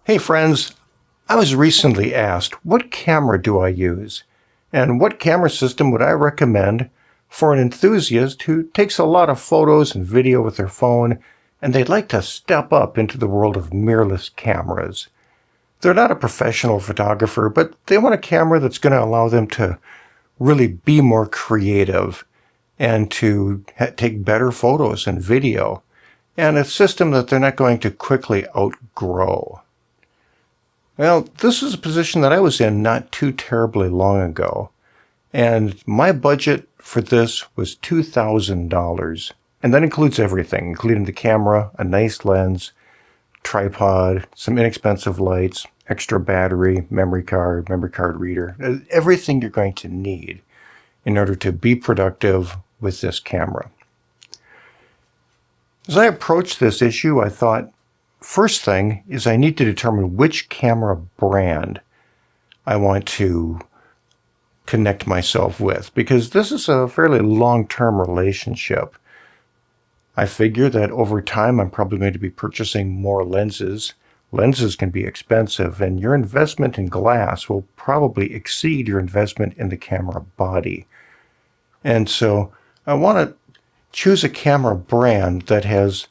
Hey friends, I was recently asked, what camera do I use? And what camera system would I recommend for an enthusiast who takes a lot of photos and video with their phone, and they'd like to step up into the world of mirrorless cameras? They're not a professional photographer, but they want a camera that's going to allow them to really be more creative and to take better photos and video, and a system that they're not going to quickly outgrow. Well, this is a position that I was in not too terribly long ago, and my budget for this was $2,000, and that includes everything, including the camera, a nice lens, tripod, some inexpensive lights, extra battery, memory card reader, everything you're going to need in order to be productive with this camera. As I approached this issue, I thought, first thing is I need to determine which camera brand I want to connect myself with, because this is a fairly long-term relationship. I figure that over time I'm probably going to be purchasing more lenses. Lenses can be expensive, and your investment in glass will probably exceed your investment in the camera body. And so I want to choose a camera brand that has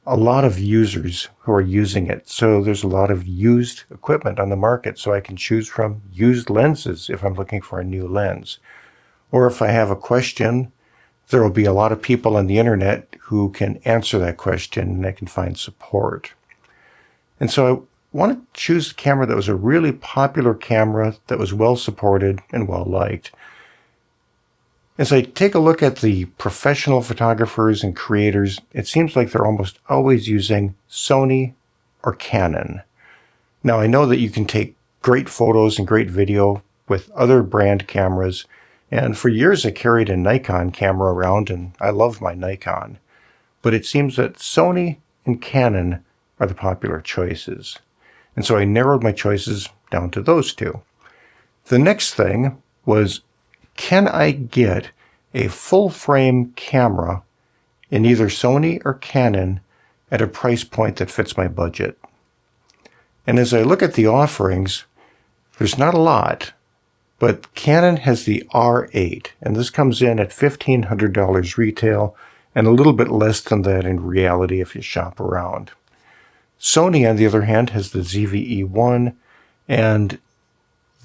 a lot of users who are using it. So there's a lot of used equipment on the market, so I can choose from used lenses if I'm looking for a new lens. Or if I have a question, there will be a lot of people on the internet who can answer that question, and I can find support. And so I want to choose a camera that was a really popular camera that was well supported and well liked. As I take a look at the professional photographers and creators, it seems like they're almost always using Sony or Canon. Now, I know that you can take great photos and great video with other brand cameras, and for years I carried a Nikon camera around, and I love my Nikon. But it seems that Sony and Canon are the popular choices. And so I narrowed my choices down to those two. The next thing was, can I get a full-frame camera in either Sony or Canon at a price point that fits my budget? And as I look at the offerings, there's not a lot, but Canon has the R8, and this comes in at $1,500 retail and a little bit less than that in reality if you shop around. Sony, on the other hand, has the ZV-E1, and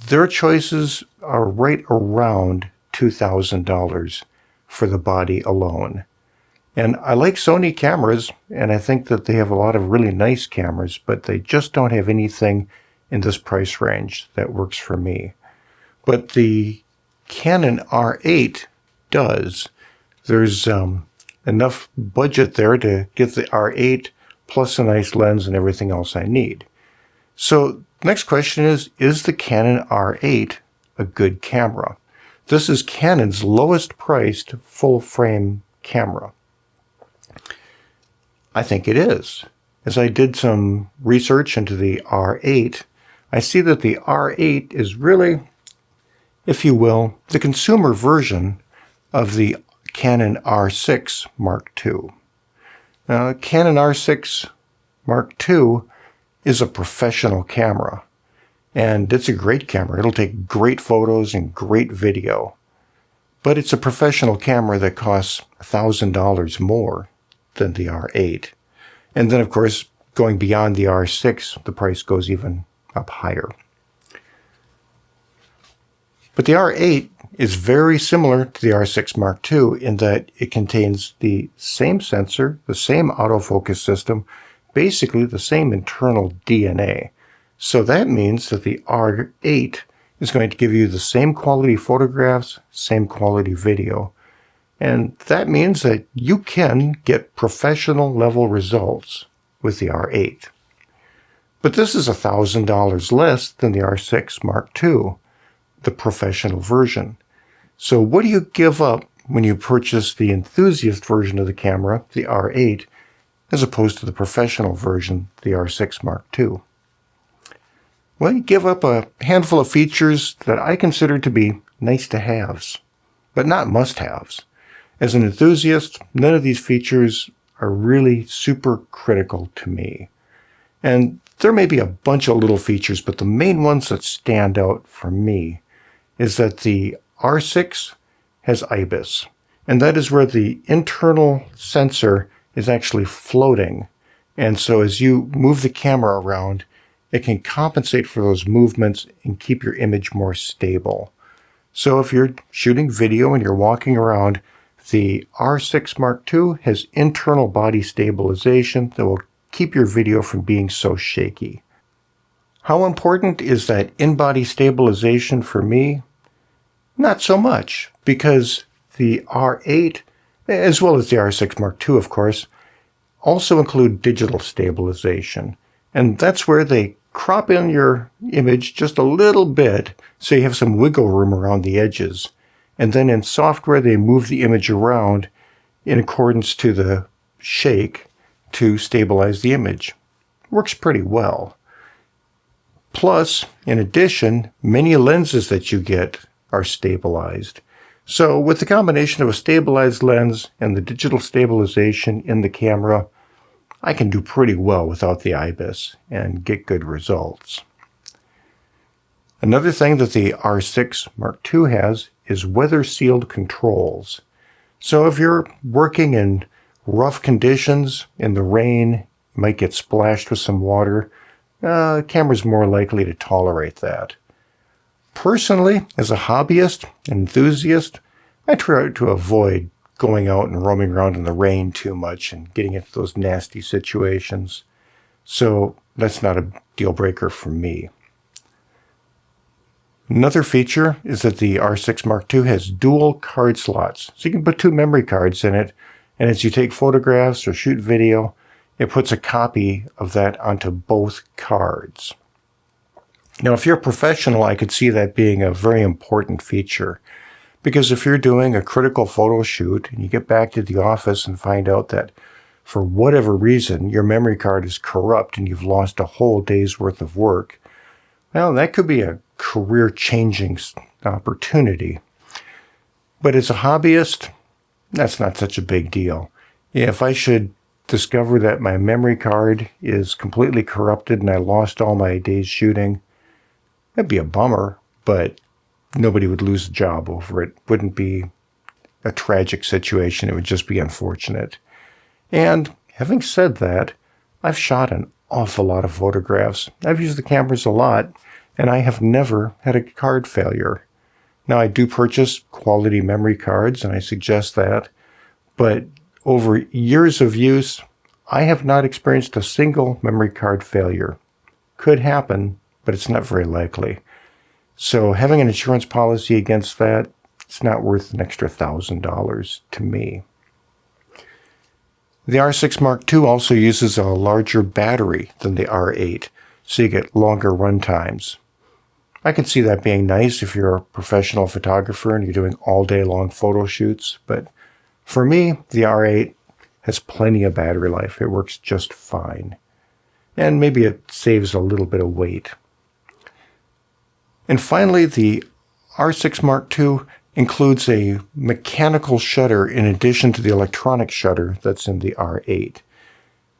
their choices are right around $2,000 for the body alone. And I like Sony cameras, and I think that they have a lot of really nice cameras, but they just don't have anything in this price range that works for me. But the Canon R8 does. There's enough budget there to get the R8 plus a nice lens and everything else I need. So next question is the Canon R8 a good camera? This is Canon's lowest priced full-frame camera. I think it is. As I did some research into the R8, I see that the R8 is really, if you will, the consumer version of the Canon R6 Mark II. Now, the Canon R6 Mark II is a professional camera. And it's a great camera. It'll take great photos and great video. But it's a professional camera that costs $1,000 more than the R8. And then, of course, going beyond the R6, the price goes even up higher. But the R8 is very similar to the R6 Mark II in that it contains the same sensor, the same autofocus system, basically the same internal DNA. So that means that the R8 is going to give you the same quality photographs, same quality video. And that means that you can get professional level results with the R8. But this is $1,000 less than the R6 Mark II, the professional version. So what do you give up when you purchase the enthusiast version of the camera, the R8, as opposed to the professional version, the R6 Mark II? Well, you give up a handful of features that I consider to be nice-to-haves, but not must-haves. As an enthusiast, none of these features are really super critical to me. And There may be a bunch of little features, but the main ones that stand out for me is that the R6 has IBIS, and that is where the internal sensor is actually floating. And so as you move the camera around, it can compensate for those movements and keep your image more stable. So if you're shooting video and you're walking around, the R6 Mark II has internal body stabilization that will keep your video from being so shaky. How important is that in-body stabilization for me? Not so much, because the R8, as well as the R6 Mark II, of course, also include digital stabilization. And that's where they crop in your image just a little bit so you have some wiggle room around the edges. And then in software, they move the image around in accordance to the shake to stabilize the image. Works pretty well. Plus, in addition, many lenses that you get are stabilized. So with the combination of a stabilized lens and the digital stabilization in the camera, I can do pretty well without the IBIS and get good results. Another thing that the R6 Mark II has is weather-sealed controls. So if you're working in rough conditions, in the rain, you might get splashed with some water, the camera's more likely to tolerate that. Personally, as a hobbyist, enthusiast, I try to avoid going out and roaming around in the rain too much and getting into those nasty situations. So that's not a deal breaker for me. Another feature is that the R6 Mark II has dual card slots. So you can put 2 memory cards in it, and as you take photographs or shoot video, it puts a copy of that onto both cards. Now, if you're a professional, I could see that being a very important feature. Because if you're doing a critical photo shoot and you get back to the office and find out that for whatever reason your memory card is corrupt and you've lost a whole day's worth of work, well, that could be a career-changing opportunity. But as a hobbyist, that's not such a big deal. If I should discover that my memory card is completely corrupted and I lost all my days shooting, that'd be a bummer, but nobody would lose a job over it. Wouldn't be a tragic situation. It would just be unfortunate. And having said that, I've shot an awful lot of photographs. I've used the cameras a lot, and I have never had a card failure. Now, I do purchase quality memory cards, and I suggest that, but over years of use, I have not experienced a single memory card failure. Could happen, but it's not very likely. So having an insurance policy against that, it's not worth an extra $1,000 to me. The R6 Mark II also uses a larger battery than the R8, so you get longer run times. I can see that being nice if you're a professional photographer and you're doing all-day long photo shoots, but for me, the R8 has plenty of battery life. It works just fine. And maybe it saves a little bit of weight. And finally, the R6 Mark II includes a mechanical shutter in addition to the electronic shutter that's in the R8.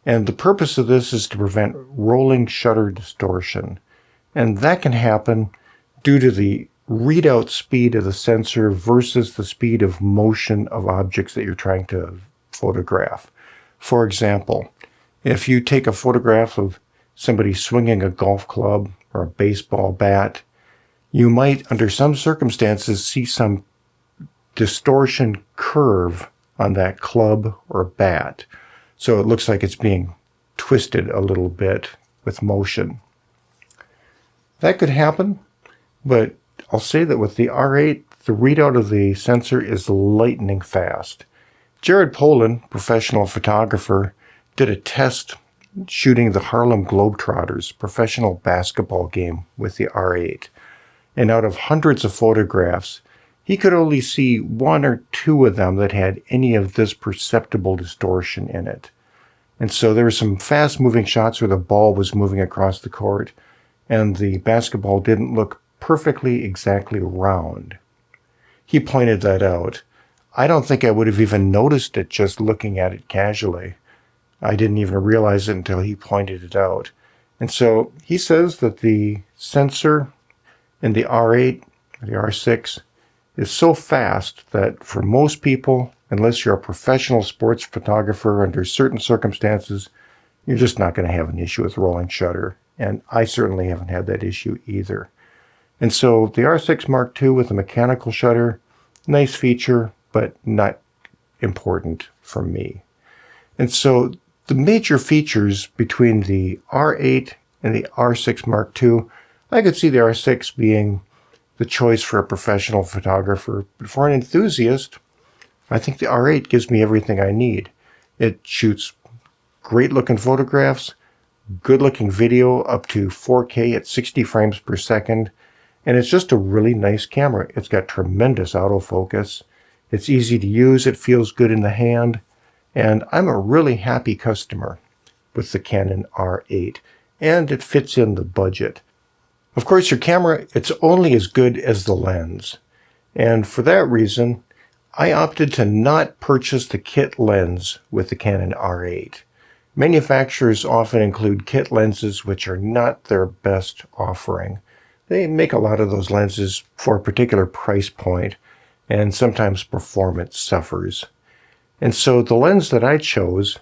And the purpose of this is to prevent rolling shutter distortion. And that can happen due to the readout speed of the sensor versus the speed of motion of objects that you're trying to photograph. For example, if you take a photograph of somebody swinging a golf club or a baseball bat, you might, under some circumstances, see some distortion curve on that club or bat. So it looks like it's being twisted a little bit with motion. That could happen, but I'll say that with the R8, the readout of the sensor is lightning fast. Jared Polin, professional photographer, did a test shooting the Harlem Globetrotters professional basketball game with the R8. And out of hundreds of photographs, he could only see 1 or 2 of them that had any of this perceptible distortion in it. And so there were some fast-moving shots where the ball was moving across the court, and the basketball didn't look perfectly exactly round. He pointed that out. I don't think I would have even noticed it just looking at it casually. I didn't even realize it until he pointed it out. And so he says that the sensor in the R8, the R6, is so fast that for most people, unless you're a professional sports photographer under certain circumstances, you're just not going to have an issue with rolling shutter. And I certainly haven't had that issue either. And so the R6 Mark II with a mechanical shutter, nice feature, but not important for me. And so the major features between the R8 and the R6 Mark II, I could see the R6 being the choice for a professional photographer. But for an enthusiast, I think the R8 gives me everything I need. It shoots great looking photographs, good looking video up to 4K at 60 frames per second, and it's just a really nice camera. It's got tremendous autofocus. It's easy to use, it feels good in the hand, and I'm a really happy customer with the Canon R8, and it fits in the budget. Of course, your camera, it's only as good as the lens, and for that reason, I opted to not purchase the kit lens with the Canon R8. Manufacturers often include kit lenses which are not their best offering. They make a lot of those lenses for a particular price point, and sometimes performance suffers. And so the lens that I chose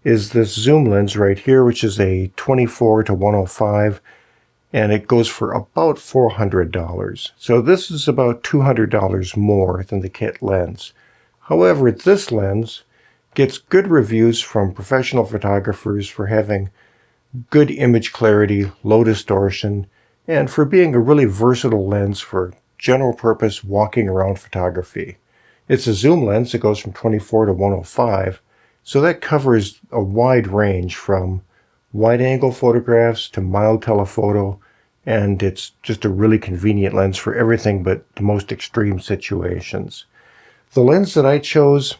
is this zoom lens right here, which is a 24-105, and it goes for about $400. So this is about $200 more than the kit lens. However, this lens gets good reviews from professional photographers for having good image clarity, low distortion, and for being a really versatile lens for general purpose walking around photography. It's a zoom lens that goes from 24-105, so that covers a wide range from wide-angle photographs to mild telephoto, and it's just a really convenient lens for everything but the most extreme situations. The lens that I chose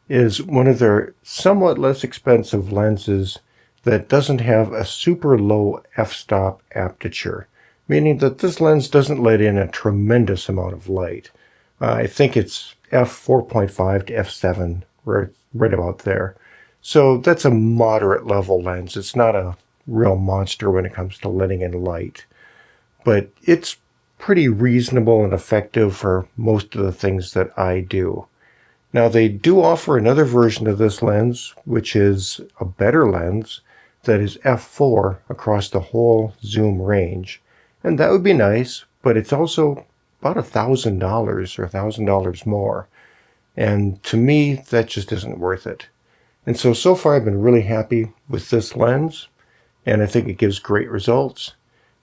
is one of their somewhat less expensive lenses that doesn't have a super low f-stop aperture, meaning that this lens doesn't let in a tremendous amount of light. I think it's f4.5 to f7, right about there. So that's a moderate level lens. It's not a real monster when it comes to letting in light, but it's pretty reasonable and effective for most of the things that I do. Now, they do offer another version of this lens, which is a better lens that is f4 across the whole zoom range. And that would be nice, but it's also about $1,000 or $1,000 more. And to me, that just isn't worth it. And so far I've been really happy with this lens, and I think it gives great results.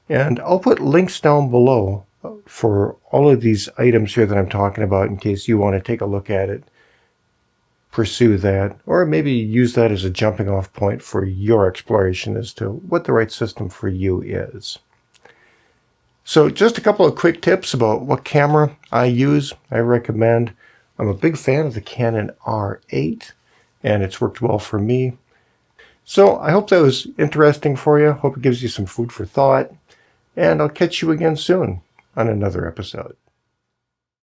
And I'll put links down below for all of these items here that I'm talking about in case you want to take a look at it, pursue that, or maybe use that as a jumping off point for your exploration as to what the right system for you is. So just a couple of quick tips about what camera I use, I recommend. I'm a big fan of the Canon R8, and it's worked well for me. So I hope that was interesting for you. Hope it gives you some food for thought. And I'll catch you again soon on another episode.